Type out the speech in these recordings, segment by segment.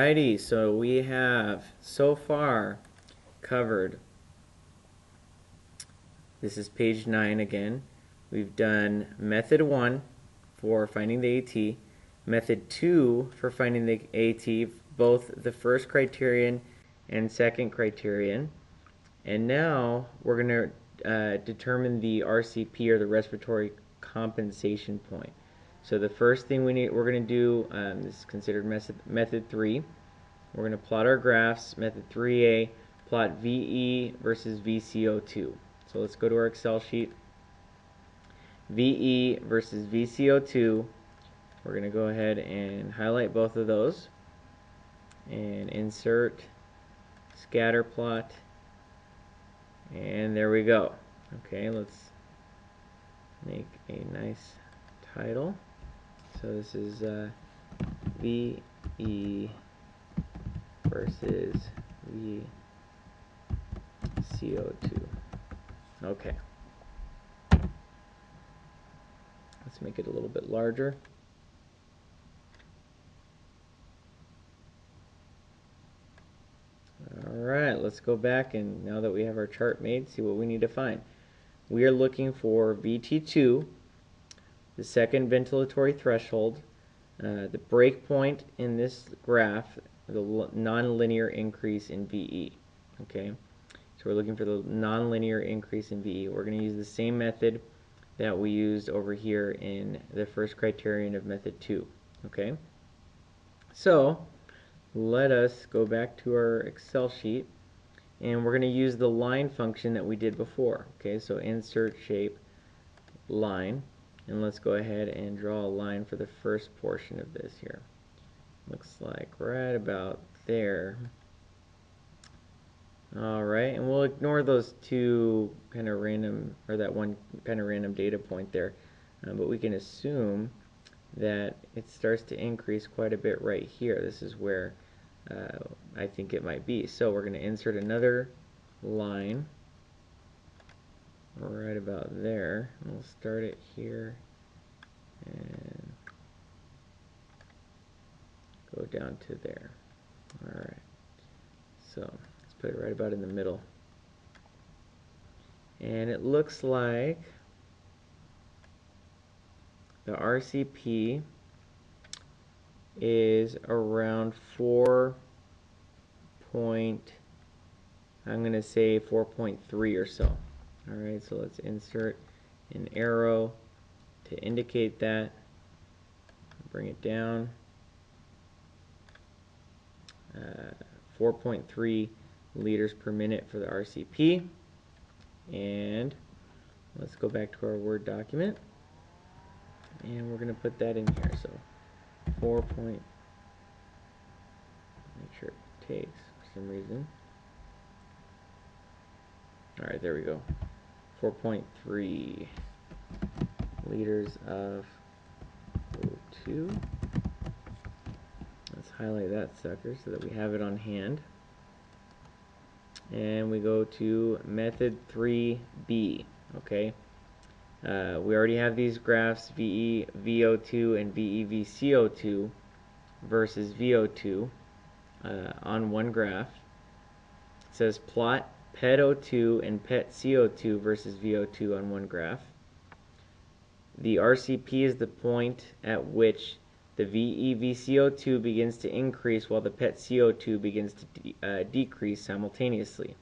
Alrighty, so we have so far covered, this is page 9 again. We've done method 1 for finding the AT, method 2 for finding the AT, both the first criterion and second criterion. And now we're going to determine the RCP, or the respiratory compensation point. So the first thing we're going to do, this is considered method 3. We're going to plot our graphs. Method 3A, plot VE versus VCO2. So let's go to our Excel sheet. VE versus VCO2. We're going to go ahead and highlight both of those and insert scatter plot. And there we go. Okay, let's make a nice title. So this is VE versus VCO2. Okay. Let's make it a little bit larger. Alright, let's go back, and now that we have our chart made, see what we need to find. We are looking for VT2, the second ventilatory threshold, the break point in this graph, the nonlinear increase in VE. Okay, so we're looking for the nonlinear increase in VE. We're going to use the same method that we used over here in the first criterion of method 2. Okay, so let us go back to our Excel sheet, and we're going to use the line function that we did before. Okay, so insert shape, line, and let's go ahead and draw a line for the first portion of this here. Looks like right about there. Alright, and we'll ignore those two kind of random, or that one kind of random data point there, but we can assume that it starts to increase quite a bit right here. This is where I think it might be. So we're going to insert another line right about there. We'll start it here and go down to there. Alright, so let's put it right about in the middle. And it looks like the RCP is around 4 point, I'm going to say 4.3 or so. Alright, so let's insert an arrow to indicate that. Bring it down. 4.3 liters per minute for the RCP. And let's go back to our Word document. And we're going to put that in here. So 4 point, make sure it takes for some reason. Alright, there we go. 4.3 liters of O2. Let's highlight that sucker so that we have it on hand. And we go to method 3B. Okay. We already have these graphs, VE VO2 and VE VCO2 versus VO2 on one graph. It says plot PET O2 and PET CO2 versus VO2 on one graph. The RCP is the point at which the VE VCO2 begins to increase while the PET CO2 begins to decrease simultaneously.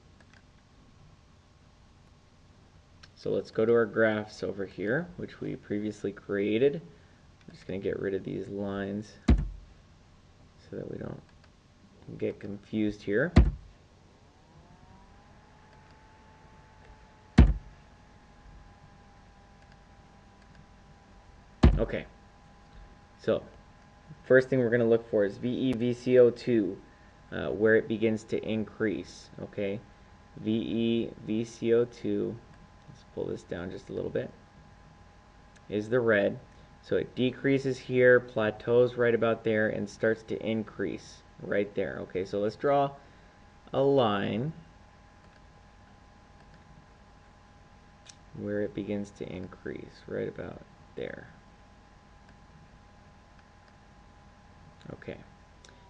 So let's go to our graphs over here, which we previously created. I'm just going to get rid of these lines so that we don't get confused here. Okay, so first thing we're going to look for is VE VCO2, where it begins to increase. Okay, VE VCO2, let's pull this down just a little bit, is the red. So it decreases here, plateaus right about there, and starts to increase right there. Okay, so let's draw a line where it begins to increase right about there. Okay,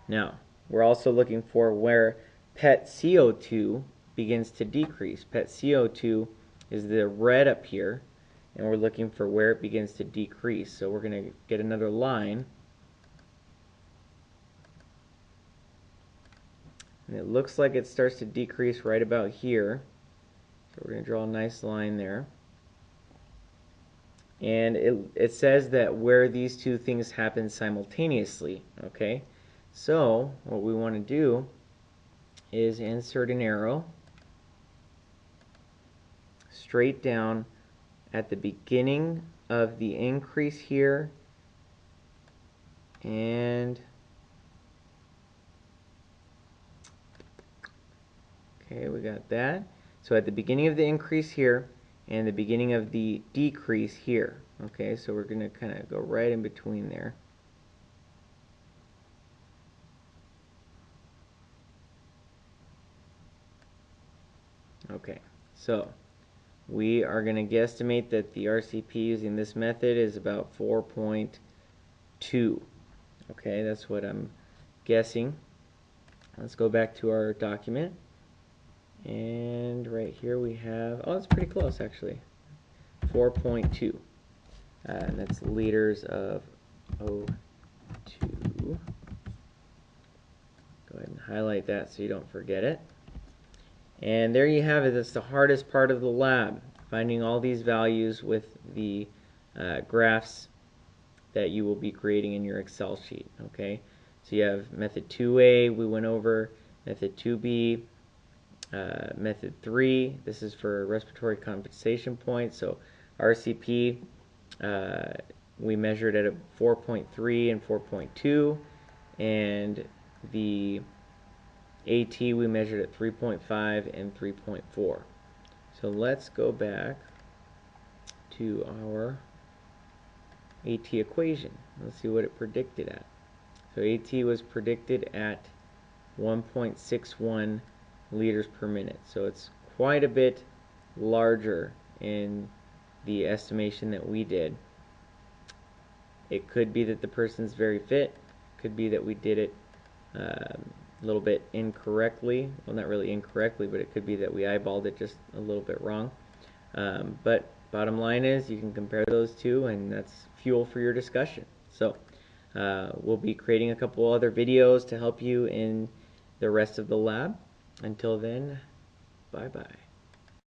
now we're also looking for where PET CO2 begins to decrease. PET CO2 is the red up here, and we're looking for where it begins to decrease. So we're going to get another line, and it looks like it starts to decrease right about here. So we're going to draw a nice line there. And it says that where these two things happen simultaneously, okay? So what we want to do is insert an arrow straight down at the beginning of the increase here, and okay, we got that. So at the beginning of the increase here and the beginning of the decrease here. Okay, so we're going to kind of go right in between there. Okay, so we are going to guesstimate that the RCP using this method is about 4.2. Okay, that's what I'm guessing. Let's go back to our document. And right here we have, oh, it's pretty close actually, 4.2. And that's liters of O2. Go ahead and highlight that so you don't forget it. And there you have it. That's the hardest part of the lab, finding all these values with the graphs that you will be creating in your Excel sheet. Okay, so you have method 2A we went over, method 2B, method 3, this is for respiratory compensation points. So RCP, we measured at a 4.3 and 4.2, and the AT we measured at 3.5 and 3.4. So let's go back to our AT equation. Let's see what it predicted at. So AT was predicted at 1.61 liters per minute. So it's quite a bit larger in the estimation that we did. It could be that the person's very fit. Could be that we did it a little bit incorrectly. Well, not really incorrectly, but it could be that we eyeballed it just a little bit wrong. But bottom line is you can compare those two, and that's fuel for your discussion. So we'll be creating a couple other videos to help you in the rest of the lab. Until then, bye-bye.